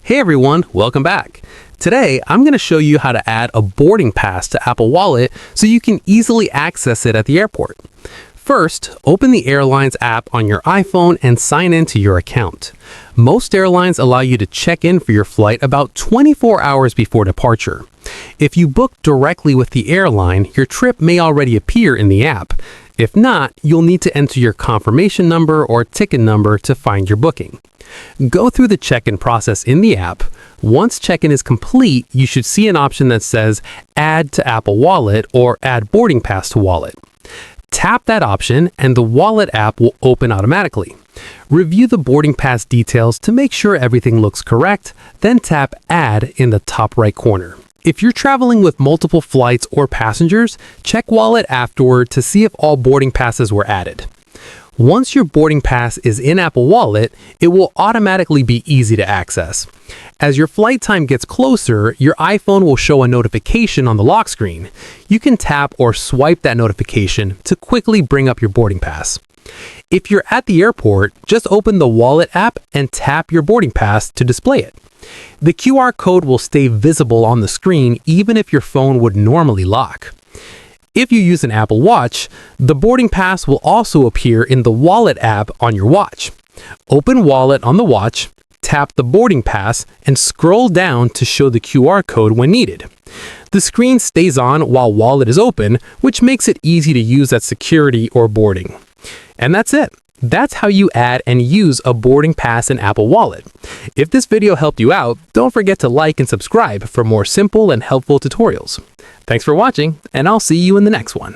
Hey everyone, welcome back. Today, I'm going to show you how to add a boarding pass to Apple Wallet so you can easily access it at the airport. First, open the Airlines app on your iPhone and sign into your account. Most airlines allow you to check in for your flight about 24 hours before departure. If you book directly with the airline, your trip may already appear in the app. If not, you'll need to enter your confirmation number or ticket number to find your booking. Go through the check-in process in the app. Once check-in is complete, you should see an option that says Add to Apple Wallet or Add Boarding Pass to Wallet. Tap that option and the Wallet app will open automatically. Review the boarding pass details to make sure everything looks correct, then tap Add in the top right corner. If you're traveling with multiple flights or passengers, check Wallet afterward to see if all boarding passes were added. Once your boarding pass is in Apple Wallet, it will automatically be easy to access. As your flight time gets closer, your iPhone will show a notification on the lock screen. You can tap or swipe that notification to quickly bring up your boarding pass. If you're at the airport, just open the Wallet app and tap your boarding pass to display it. The QR code will stay visible on the screen even if your phone would normally lock. If you use an Apple Watch, the boarding pass will also appear in the Wallet app on your watch. Open Wallet on the watch, tap the boarding pass, and scroll down to show the QR code when needed. The screen stays on while Wallet is open, which makes it easy to use at security or boarding. And that's it. That's how you add and use a boarding pass in Apple Wallet. If this video helped you out, don't forget to like and subscribe for more simple and helpful tutorials. Thanks for watching, and I'll see you in the next one.